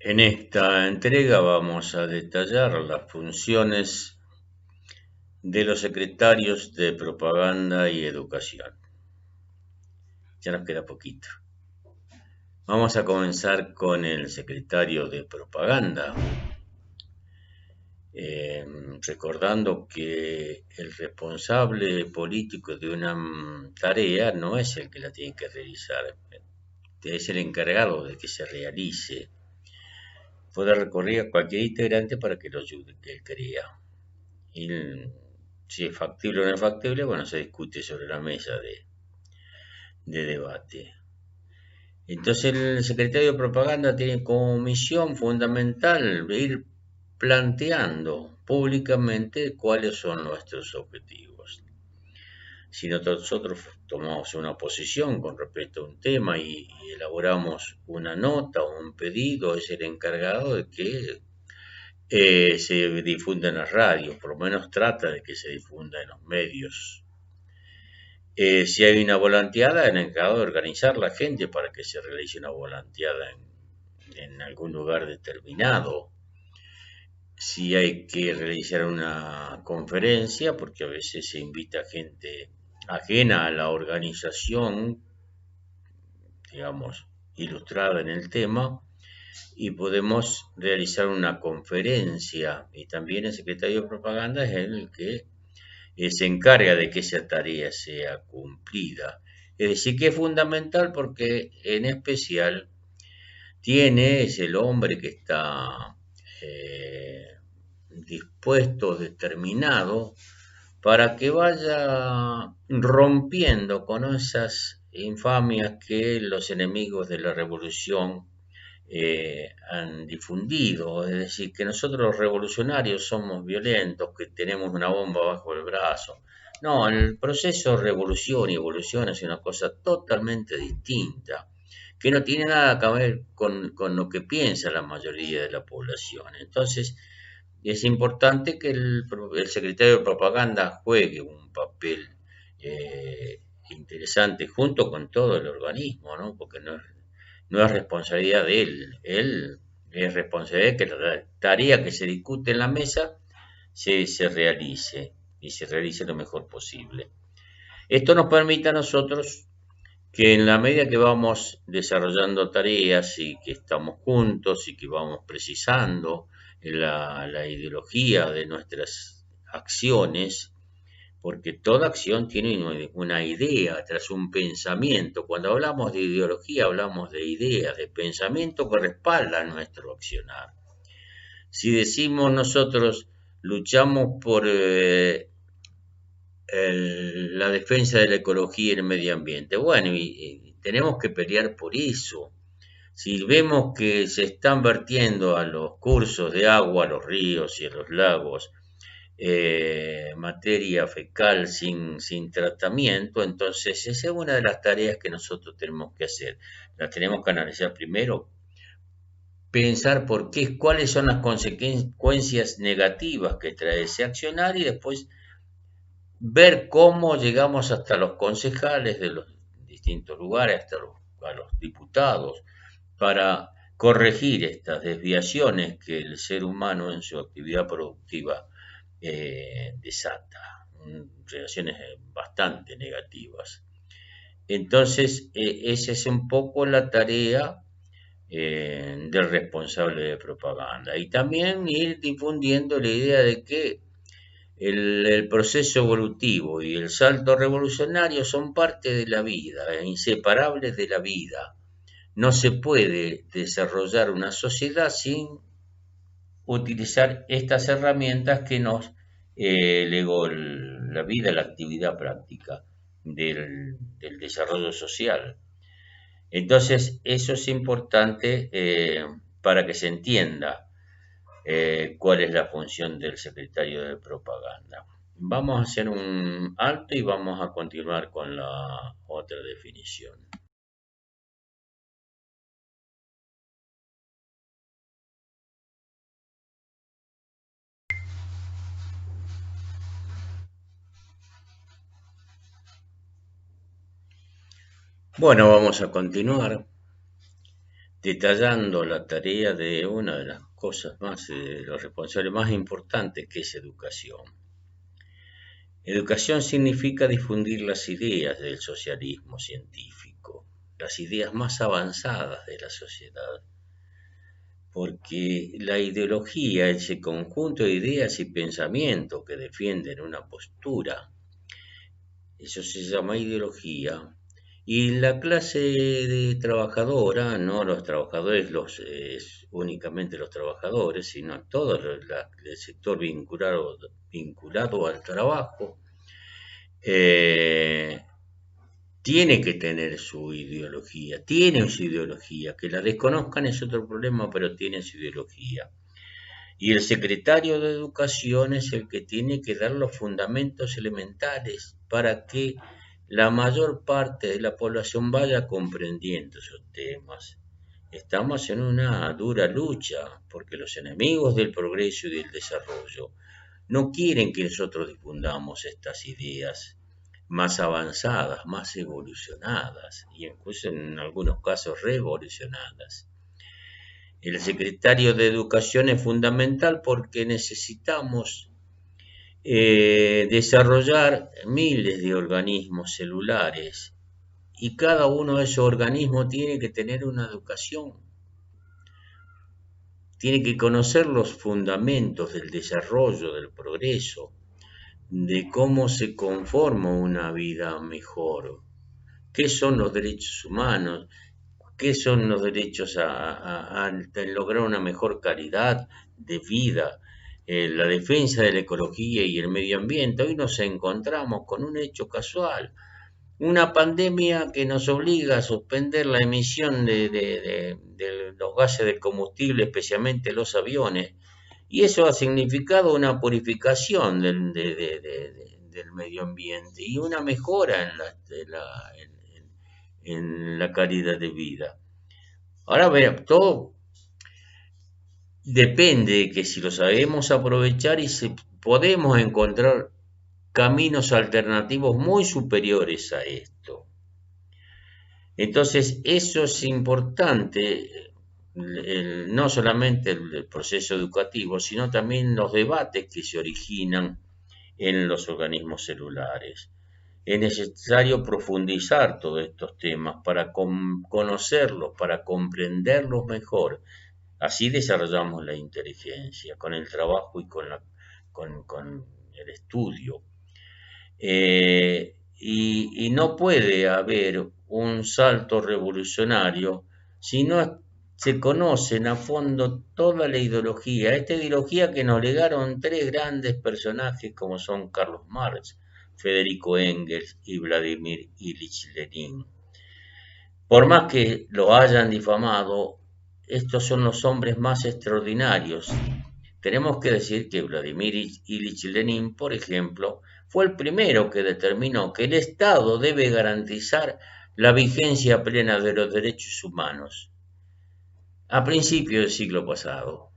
En esta entrega vamos a detallar las funciones de los secretarios de propaganda y educación. Ya nos queda poquito. Vamos a comenzar con el secretario de propaganda, recordando que el responsable político de una tarea no es el que la tiene que realizar, es el encargado de que se realice. Puede recurrir a cualquier integrante para que lo ayude, que él crea. Y si es factible o no es factible, bueno, se discute sobre la mesa de debate. Entonces el secretario de propaganda tiene como misión fundamental ir planteando públicamente cuáles son nuestros objetivos. Si nosotros tomamos una posición con respecto a un tema y elaboramos una nota o un pedido, es el encargado de que se difunda en las radios, por lo menos trata de que se difunda en los medios. Si hay una volanteada, el encargado de organizar la gente para que se realice una volanteada en algún lugar determinado. Si hay que realizar una conferencia, porque a veces se invita gente ajena a la organización, digamos, ilustrada en el tema, y podemos realizar una conferencia. Y también el secretario de propaganda es el que se encarga de que esa tarea sea cumplida. Es decir, que es fundamental porque en especial es el hombre que está dispuesto, determinado, para que vaya rompiendo con esas infamias que los enemigos de la revolución han difundido, es decir, que nosotros los revolucionarios somos violentos, que tenemos una bomba bajo el brazo. No, el proceso revolución y evolución es una cosa totalmente distinta, que no tiene nada que ver con lo que piensa la mayoría de la población. Entonces, es importante que el secretario de propaganda juegue un papel interesante junto con todo el organismo, ¿no? Porque no es responsabilidad de él es responsabilidad de que la tarea que se discute en la mesa se realice y se realice lo mejor posible. Esto nos permite a nosotros que en la medida que vamos desarrollando tareas y que estamos juntos y que vamos precisando la ideología de nuestras acciones, porque toda acción tiene una idea tras un pensamiento. Cuando hablamos de ideología, hablamos de ideas, de pensamiento que respalda nuestro accionar. Si decimos nosotros luchamos por la defensa de la ecología y el medio ambiente, bueno, y tenemos que pelear por eso. Si vemos que se están vertiendo a los cursos de agua, a los ríos y a los lagos, materia fecal sin tratamiento, entonces esa es una de las tareas que nosotros tenemos que hacer. La tenemos que analizar primero, pensar por qué, cuáles son las consecuencias negativas que trae ese accionar y después ver cómo llegamos hasta los concejales de los distintos lugares, hasta a los diputados, para corregir estas desviaciones que el ser humano en su actividad productiva desata, relaciones bastante negativas. Entonces, esa es un poco la tarea del responsable de propaganda. Y también ir difundiendo la idea de que el proceso evolutivo y el salto revolucionario son parte de la vida, inseparables de la vida. No se puede desarrollar una sociedad sin utilizar estas herramientas que nos legó la vida, la actividad práctica del desarrollo social. Entonces, eso es importante para que se entienda cuál es la función del secretario de propaganda. Vamos a hacer un alto y vamos a continuar con la otra definición. Bueno, vamos a continuar. detallando la tarea de una de las cosas más, los responsables más importantes, que es educación. Educación significa difundir las ideas del socialismo científico, las ideas más avanzadas de la sociedad, porque la ideología, ese conjunto de ideas y pensamientos que defienden una postura, eso se llama ideología. Y la clase de trabajadora, no los trabajadores, únicamente los trabajadores, sino todo el sector vinculado al trabajo, eh, tiene que tener su ideología, tiene su ideología. Que la desconozcan es otro problema, pero tiene su ideología. Y el secretario de Educación es el que tiene que dar los fundamentos elementales para que la mayor parte de la población vaya comprendiendo esos temas. Estamos en una dura lucha porque los enemigos del progreso y del desarrollo no quieren que nosotros difundamos estas ideas más avanzadas, más evolucionadas y incluso en algunos casos revolucionadas. El secretario de Educación es fundamental porque necesitamos desarrollar miles de organismos celulares y cada uno de esos organismos tiene que tener una educación, tiene que conocer los fundamentos del desarrollo, del progreso, de cómo se conforma una vida mejor, qué son los derechos humanos, qué son los derechos a lograr una mejor calidad de vida, la defensa de la ecología y el medio ambiente. Hoy nos encontramos con un hecho casual, una pandemia que nos obliga a suspender la emisión de los gases de combustible, especialmente los aviones, y eso ha significado una purificación del medio ambiente y una mejora en la calidad de vida. Ahora, todo depende de que si lo sabemos aprovechar y si podemos encontrar caminos alternativos muy superiores a esto. Entonces, eso es importante, no solamente el proceso educativo, sino también los debates que se originan en los organismos celulares. Es necesario profundizar todos estos temas para conocerlos, para comprenderlos mejor. Así desarrollamos la inteligencia, con el trabajo y con el estudio. Y no puede haber un salto revolucionario si no se conocen a fondo toda la ideología, esta ideología que nos legaron tres grandes personajes como son Carlos Marx, Federico Engels y Vladimir Ilich Lenin. Por más que lo hayan difamado, estos son los hombres más extraordinarios. Tenemos que decir que Vladimir Ilich Lenin, por ejemplo, fue el primero que determinó que el Estado debe garantizar la vigencia plena de los derechos humanos a principios del siglo pasado,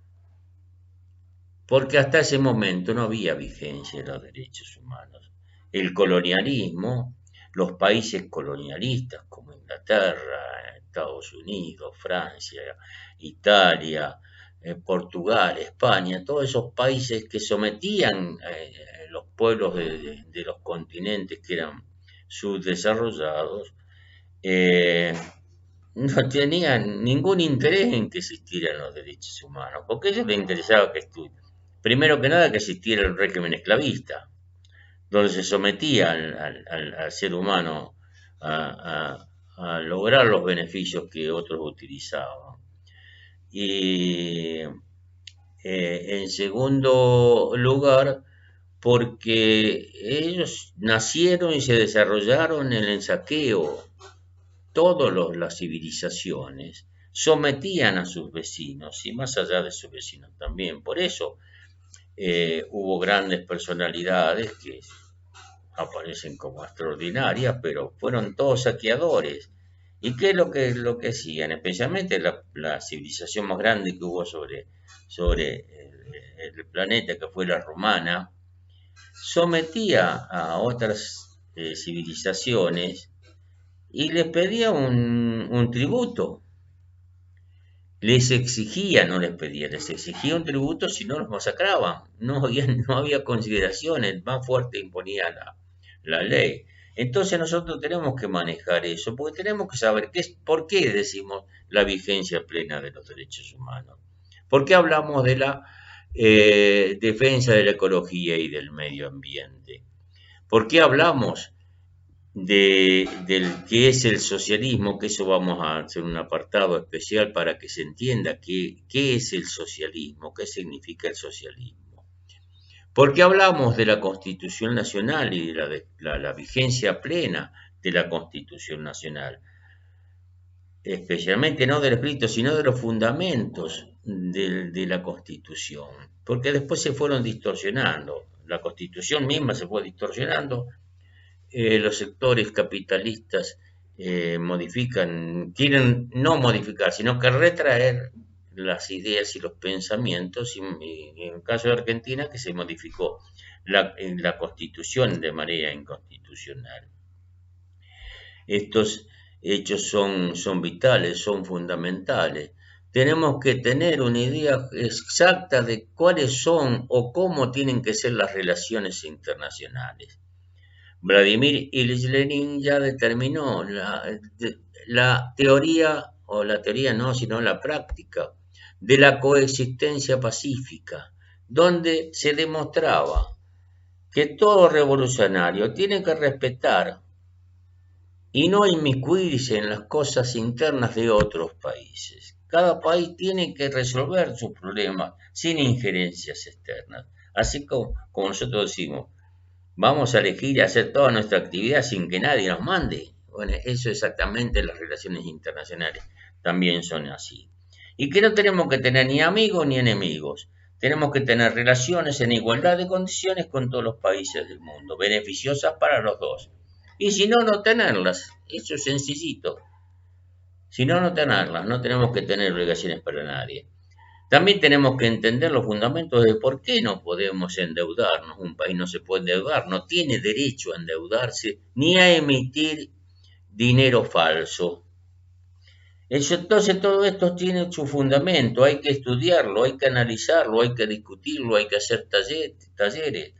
porque hasta ese momento no había vigencia de los derechos humanos. El colonialismo, los países colonialistas como Inglaterra, Estados Unidos, Francia, Italia, Portugal, España, todos esos países que sometían los pueblos de los continentes que eran subdesarrollados, no tenían ningún interés en que existieran los derechos humanos, porque a ellos les interesaba que primero que nada que existiera el régimen esclavista, donde se sometía al ser humano a lograr los beneficios que otros utilizaban. Y en segundo lugar, porque ellos nacieron y se desarrollaron en el saqueo. Todas las civilizaciones sometían a sus vecinos y más allá de sus vecinos también. Por eso hubo grandes personalidades que aparecen como extraordinarias, pero fueron todos saqueadores. ¿Y qué es lo que hacían? Especialmente la civilización más grande que hubo sobre el planeta, que fue la romana, sometía a otras civilizaciones y les pedía un tributo. les exigía, no les pedía, les exigía un tributo si no los masacraban. No había consideración, el más fuerte imponía la ley. Entonces nosotros tenemos que manejar eso, porque tenemos que saber por qué decimos la vigencia plena de los derechos humanos. ¿Por qué hablamos de la defensa de la ecología y del medio ambiente? ¿Por qué hablamos del que es el socialismo? Que eso vamos a hacer un apartado especial para que se entienda qué es el socialismo, qué significa el socialismo. Porque hablamos de la Constitución Nacional y de la vigencia plena de la Constitución Nacional, especialmente no del escrito, sino de los fundamentos de la Constitución, porque después se fueron distorsionando, la Constitución misma se fue distorsionando, los sectores capitalistas quieren no modificar, sino que retraer las ideas y los pensamientos, y en el caso de Argentina, que se modificó la Constitución de manera inconstitucional. Estos hechos son vitales, son fundamentales. Tenemos que tener una idea exacta de cuáles son o cómo tienen que ser las relaciones internacionales. Vladimir Ilich Lenin ya determinó la teoría, o la teoría no, sino la práctica de la coexistencia pacífica, donde se demostraba que todo revolucionario tiene que respetar y no inmiscuirse en las cosas internas de otros países. Cada país tiene que resolver sus problemas sin injerencias externas. Así como nosotros decimos, vamos a elegir y hacer toda nuestra actividad sin que nadie nos mande. Bueno, eso exactamente las relaciones internacionales también son así. Y que no tenemos que tener ni amigos ni enemigos. Tenemos que tener relaciones en igualdad de condiciones con todos los países del mundo, beneficiosas para los dos. Y si no, no tenerlas. Eso es sencillito. Si no, no tenerlas. No tenemos que tener obligaciones para nadie. También tenemos que entender los fundamentos de por qué no podemos endeudarnos. Un país no se puede endeudar, no tiene derecho a endeudarse ni a emitir dinero falso. Entonces todo esto tiene su fundamento, hay que estudiarlo, hay que analizarlo, hay que discutirlo, hay que hacer talleres.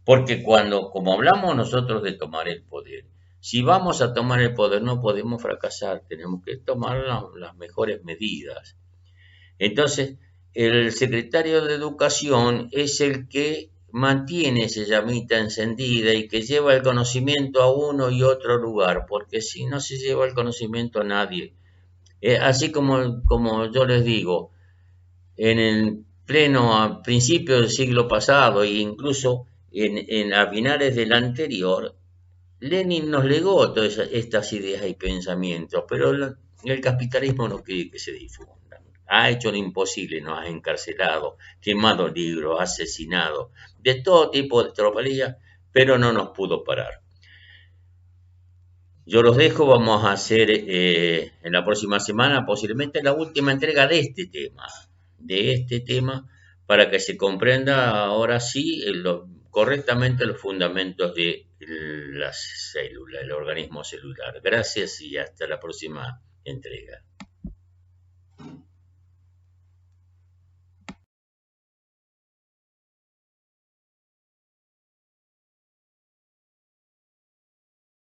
Porque como hablamos nosotros de tomar el poder, si vamos a tomar el poder no podemos fracasar, tenemos que tomar las mejores medidas. Entonces, el secretario de Educación es el que mantiene esa llamita encendida y que lleva el conocimiento a uno y otro lugar, porque si no se lleva el conocimiento a nadie. Así como yo les digo, en el pleno a principios del siglo pasado e incluso a finales del anterior, Lenin nos legó todas estas ideas y pensamientos, pero el capitalismo no quiere que se difundan. Ha hecho lo imposible, nos ha encarcelado, quemado libros, asesinado, de todo tipo de tropelías, pero no nos pudo parar. Yo los dejo, vamos a hacer en la próxima semana posiblemente la última entrega de este tema, para que se comprenda ahora sí correctamente los fundamentos de la célula, el organismo celular. Gracias y hasta la próxima entrega.